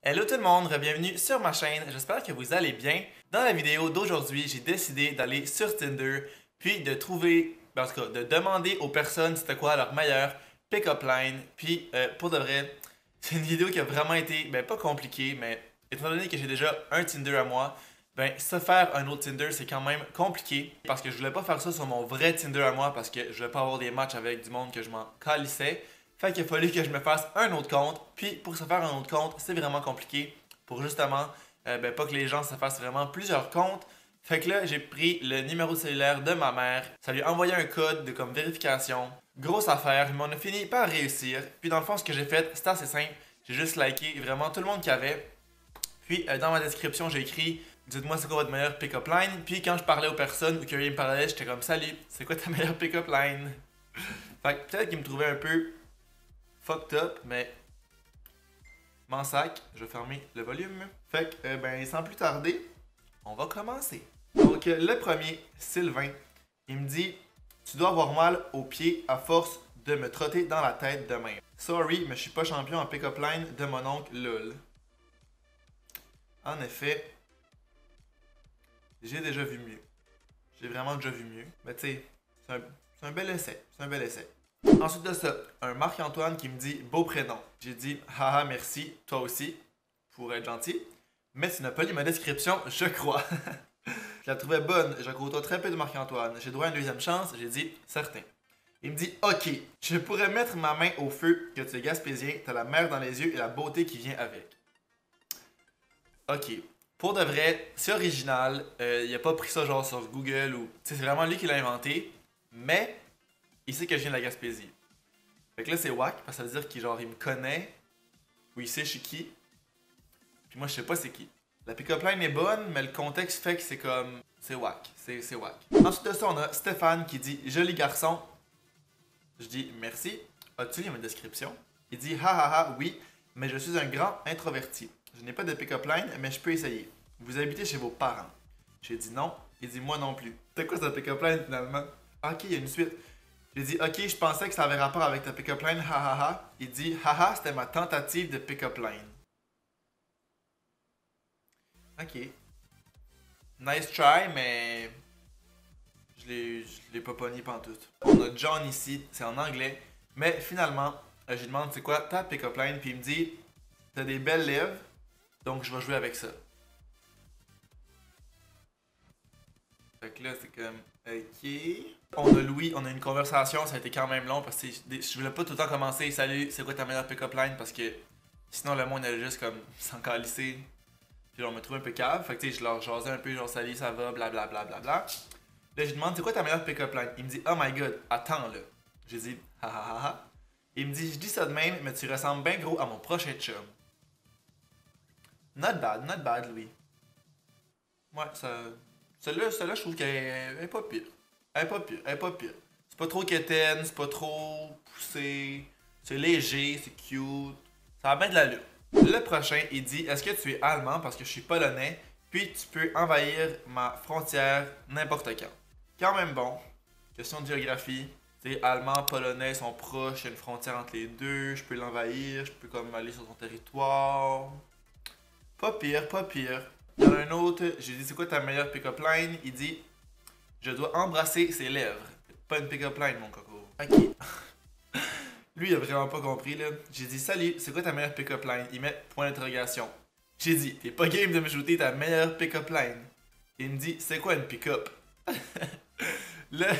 Hello tout le monde, bienvenue sur ma chaîne, j'espère que vous allez bien. Dans la vidéo d'aujourd'hui, j'ai décidé d'aller sur Tinder, puis de trouver, en tout cas, de demander aux personnes c'était quoi leur meilleur pick-up line. Puis pour de vrai, c'est une vidéo qui a vraiment été, pas compliquée, mais étant donné que j'ai déjà un Tinder à moi, se faire un autre Tinder c'est quand même compliqué. Parce que je voulais pas faire ça sur mon vrai Tinder à moi, parce que je voulais pas avoir des matchs avec du monde que je m'en calissais. Fait qu'il a fallu que je me fasse un autre compte. Puis pour se faire un autre compte, c'est vraiment compliqué. Pour justement, pas que les gens se fassent vraiment plusieurs comptes. Fait que là, j'ai pris le numéro cellulaire de ma mère. Ça lui a envoyé un code de comme vérification. Grosse affaire, mais on a fini par réussir. Puis dans le fond, ce que j'ai fait, c'était assez simple. J'ai juste liké vraiment tout le monde qu'il y avait. Puis dans ma description, j'ai écrit dites-moi c'est quoi votre meilleur pick-up line. Puis quand je parlais aux personnes ou qu'ils me parlaient, j'étais comme salut, c'est quoi ta meilleure pick-up line? Fait que peut-être qu'ils me trouvaient un peu fucked up, mais m'en sac, je vais fermer le volume. Fait que, sans plus tarder, on va commencer. Donc, le premier, Sylvain, il me dit tu dois avoir mal aux pieds à force de me trotter dans la tête de même. Sorry, mais je suis pas champion en pick-up line de mon oncle LOL. En effet, j'ai déjà vu mieux. J'ai vraiment déjà vu mieux. Mais tu sais, c'est un bel essai. C'est un bel essai. Ensuite de ça, un Marc-Antoine qui me dit beau prénom. J'ai dit haha merci, toi aussi, pour être gentil. Mais tu n'as pas lu ma description, je crois. Je la trouvais bonne, je côtoie très peu de Marc-Antoine. J'ai droit à une deuxième chance, j'ai dit certain. Il me dit ok, je pourrais mettre ma main au feu que tu es gaspésien, t'as la mer dans les yeux et la beauté qui vient avec. Ok. Pour de vrai, c'est original. Il a pas pris ça genre sur Google ou. C'est vraiment lui qui l'a inventé. Mais il sait que je viens de la Gaspésie. Fait que là, c'est wack, parce que ça veut dire qu'il genre, il me connaît, ou il sait je suis qui, puis moi, je sais pas c'est qui. La pick-up line est bonne, mais le contexte fait que c'est comme. C'est wack. C'est wack. Ensuite de ça, on a Stéphane qui dit joli garçon. Je dis merci. As-tu lu ma description? Il dit ha ha ha, oui, mais je suis un grand introverti. Je n'ai pas de pick-up line, mais je peux essayer. Vous habitez chez vos parents. J'ai dit non. Il dit moi non plus. C'est quoi cette pick-up line finalement? Ok, il y a une suite. J'ai dit, ok, je pensais que ça avait rapport avec ta pick-up line, ha ha ha. Il dit, haha, c'était ma tentative de pick-up line. Ok. Nice try, mais je l'ai pas pogné pantoute. On a John ici, c'est en anglais. Mais finalement, je lui demande, c'est quoi ta pick-up line? Puis il me dit, t'as des belles lèvres, donc je vais jouer avec ça. Fait que là, c'est comme, ok. On a Louis, on a une conversation, ça a été quand même long parce que je voulais pas tout le temps commencer. Salut, c'est quoi ta meilleure pick-up line? Parce que sinon le monde allait juste comme s'en calisser. Puis on me trouve un peu cave. Fait que tu sais, je leur jasais un peu, genre salut, ça va, blablabla. Là, je lui demande, c'est quoi ta meilleure pick-up line? Il me dit, oh my god, attends là. J'ai dit, ha ha ha ha. Il me dit, je dis ça de même, mais tu ressembles bien gros à mon prochain chum. Not bad, Louis. Ouais, ça. Celle-là, je trouve qu'elle est pas pire. Elle est pas pire. C'est pas trop quétaine, c'est pas trop poussé. C'est léger, c'est cute. Ça a bien de l'allure. Le prochain, il dit est-ce que tu es allemand parce que je suis polonais, puis tu peux envahir ma frontière n'importe quand. Quand même bon. Question de géographie. Tu sais, allemand, polonais sont proches, il y a une frontière entre les deux, je peux l'envahir, je peux comme aller sur ton territoire. Pas pire, pas pire. Il y en a un autre, j'ai dit c'est quoi ta meilleure pick-up line? Il dit je dois embrasser ses lèvres. Pas une pick-up line, mon coco. Ok. Lui, il a vraiment pas compris, là. J'ai dit salut, c'est quoi ta meilleure pick-up line? Il met point d'interrogation. J'ai dit t'es pas game de me shooter ta meilleure pick-up line. Il me dit c'est quoi une pick-up? Là,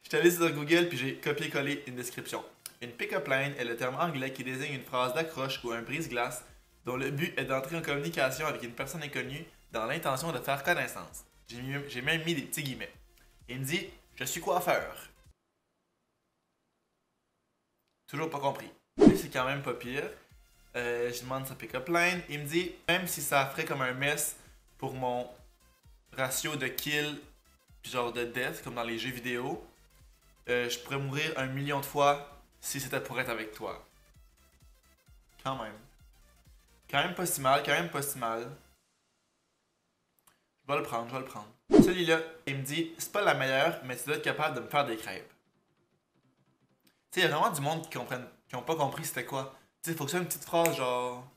je suis allé sur Google puis j'ai copié-collé une description. Une pick-up line est le terme anglais qui désigne une phrase d'accroche ou un brise-glace dont le but est d'entrer en communication avec une personne inconnue dans l'intention de faire connaissance. J'ai même mis des petits guillemets. Il me dit je suis coiffeur. Toujours pas compris. Lui, c'est quand même pas pire. Je demande sa pick-up line. Il me dit même si ça ferait comme un mess pour mon ratio de kill puis genre de death, comme dans les jeux vidéo, je pourrais mourir 1 million de fois si c'était pour être avec toi. Quand même. Quand même pas si mal, quand même pas si mal. Je vais le prendre, je vais le prendre. Celui-là, il me dit c'est pas la meilleure, mais tu dois être capable de me faire des crêpes. Tu sais, il y a vraiment du monde qui ont pas compris c'était quoi. Tu sais, il faut que ce soit une petite phrase genre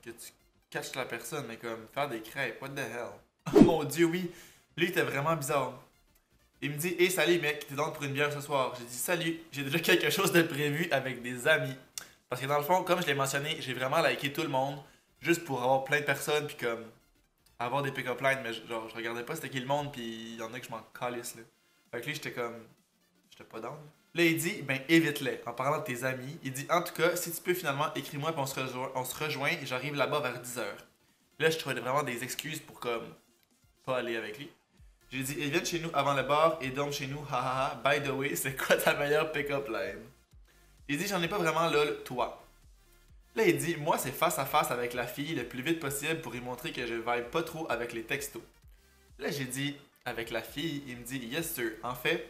que tu catches la personne, mais comme faire des crêpes, what the hell? Oh mon dieu, oui! Lui, il était vraiment bizarre. Il me dit, hey, salut mec, t'es donc pour une bière ce soir? J'ai dit, salut, j'ai déjà quelque chose de prévu avec des amis. Parce que dans le fond, comme je l'ai mentionné, j'ai vraiment liké tout le monde, juste pour avoir plein de personnes, puis comme avoir des pick-up lines, mais genre, je regardais pas c'était qui le monde, puis il y en a que je m'en calisse, là. Fait que lui, j'étais comme, j'étais pas down. Là, il dit, ben évite-les, en parlant de tes amis. Il dit, en tout cas, si tu peux finalement, écris-moi, puis on se rejoint, et j'arrive là-bas vers 10h. Là, je trouvais vraiment des excuses pour comme, pas aller avec lui. J'ai dit, ils viennent chez nous avant le bar et dorment chez nous, hahaha. By the way, c'est quoi ta meilleure pick-up line? Il dit, j'en ai pas vraiment lol, toi. Là, il dit, moi, c'est face à face avec la fille le plus vite possible pour lui montrer que je vibe pas trop avec les textos. Là, j'ai dit, avec la fille, il me dit, yes sir. En fait,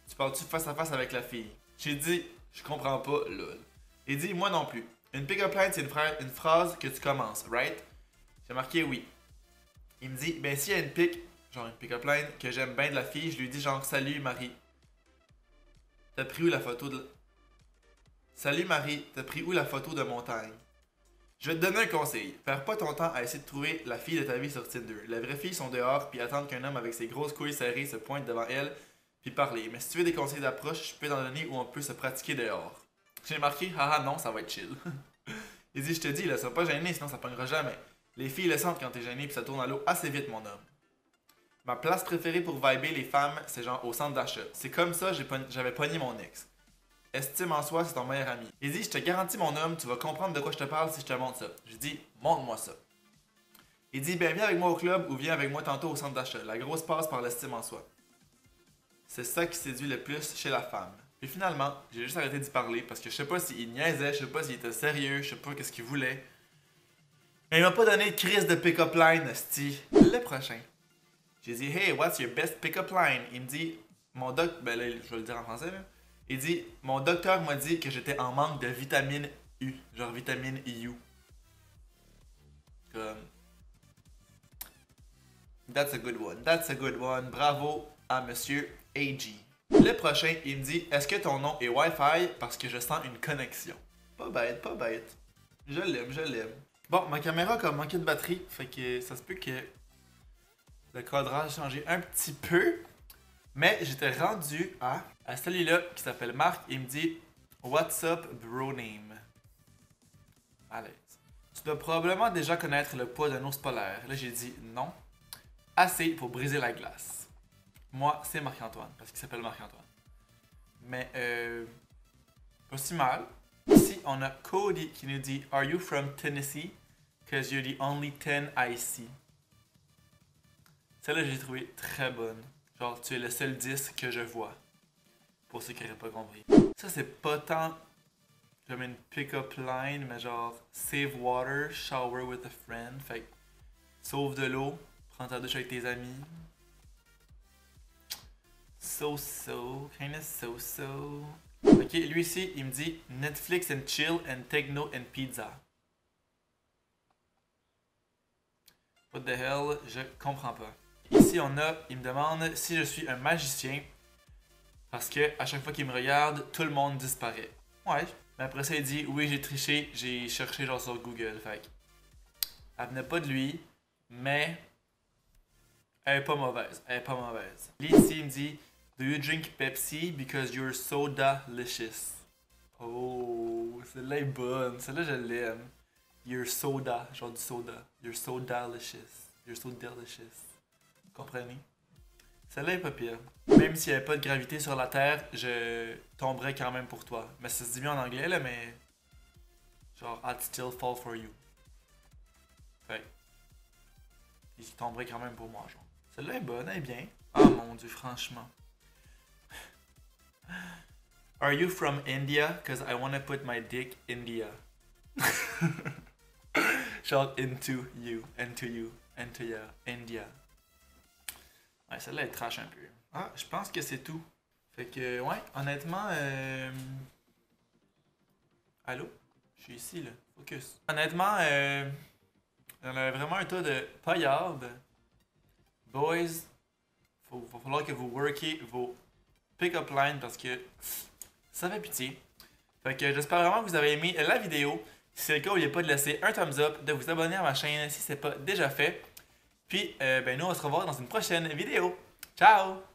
tu parles-tu face à face avec la fille? J'ai dit, je comprends pas, lol. Il dit, moi non plus. Une pick-up line, c'est une phrase que tu commences, right? J'ai marqué oui. Il me dit, ben s'il y a une genre une pick-up line, que j'aime bien de la fille, je lui dis genre, salut Marie. T'as pris où la photo de... Salut Marie, t'as pris où la photo de montagne? Je vais te donner un conseil. Perds pas ton temps à essayer de trouver la fille de ta vie sur Tinder. Les vraies filles sont dehors, puis attendent qu'un homme avec ses grosses couilles serrées se pointe devant elle, puis parler. Mais si tu veux des conseils d'approche, je peux t'en donner où on peut se pratiquer dehors. J'ai marqué, haha non, ça va être chill. Il dit, je te dis, là, sois pas gêné, sinon ça pognera jamais. Les filles le sentent quand t'es gêné, puis ça tourne à l'eau assez vite, mon homme. Ma place préférée pour vibrer les femmes, c'est genre au centre d'achat. C'est comme ça j'avais pogné mon ex. Estime en soi, c'est ton meilleur ami. Il dit, je te garantis mon homme, tu vas comprendre de quoi je te parle si je te montre ça. Je dis, montre-moi ça. Il dit, ben viens avec moi au club ou viens avec moi tantôt au centre d'achat. La grosse passe par l'estime en soi. C'est ça qui séduit le plus chez la femme. Puis finalement, j'ai juste arrêté d'y parler parce que je sais pas s'il niaisait, je sais pas s'il était sérieux, je sais pas qu'est-ce qu'il voulait. Mais il m'a pas donné de crise de pick-up line, sti. Le prochain. J'ai dit, hey, what's your best pick-up line? Il me dit, ben là, je vais le dire en français, là. Il dit, mon docteur m'a dit que j'étais en manque de vitamine U. Genre vitamine U. Comme. That's a good one. That's a good one. Bravo à monsieur AG. Le prochain, il me dit, est-ce que ton nom est Wi-Fi parce que je sens une connexion? Pas bête, pas bête. Je l'aime, je l'aime. Bon, ma caméra a comme manqué de batterie, fait que ça se peut que le cadrage a changé un petit peu. Mais j'étais rendu à celui-là qui s'appelle Marc. Il me dit What's up, bro name? À l'aise. Tu dois probablement déjà connaître le poids d'un ours polaire. Là, j'ai dit non. Assez pour briser la glace. Moi, c'est Marc-Antoine, parce qu'il s'appelle Marc-Antoine. Mais, pas si mal. Ici, on a Cody qui nous dit Are you from Tennessee? Cause you're the only 10 I see. Celle-là, j'ai trouvé très bonne. Genre, tu es le seul 10 que je vois. Pour ceux qui n'auraient pas compris. Ça, c'est pas tant comme une pick-up line, mais genre, save water, shower with a friend. Fait que, sauve de l'eau, prends ta douche avec tes amis. So-so, kinda so-so. Ok, lui ici, il me dit Netflix and chill and techno and pizza. What the hell, je comprends pas. Ici, il me demande si je suis un magicien. Parce que à chaque fois qu'il me regarde, tout le monde disparaît. Ouais. Mais après ça, il dit oui, j'ai triché, j'ai cherché genre sur Google. Fait que, elle venait pas de lui, mais elle est pas mauvaise. Elle est pas mauvaise. Lui ici, il me dit Do you drink Pepsi because you're so delicious? Oh, celle-là est bonne. Celle-là, je l'aime. You're soda, genre du soda. You're so delicious. You're so delicious. Comprenez? Celle-là est pas pire. Même s'il n'y avait pas de gravité sur la Terre, je tomberais quand même pour toi. Mais ça se dit bien en anglais, là, mais... Genre, I'd still fall for you. Fait. Il tomberait quand même pour moi, genre. Celle-là est bonne, elle est bien. Oh mon dieu, franchement. Are you from India? Cause I wanna put my dick India. Genre, into you, India. Ouais, celle-là est trash un peu. Ah, je pense que c'est tout. Fait que, ouais, honnêtement, Allô? Je suis ici, là. Focus. Honnêtement, on a vraiment un tas de paillardes. Boys, va falloir que vous workez vos pick-up lines parce que ça fait pitié. Fait que j'espère vraiment que vous avez aimé la vidéo. Si c'est le cas, n'oubliez pas de laisser un thumbs up, de vous abonner à ma chaîne si ce n'est pas déjà fait. Puis, nous, on va se revoir dans une prochaine vidéo. Ciao!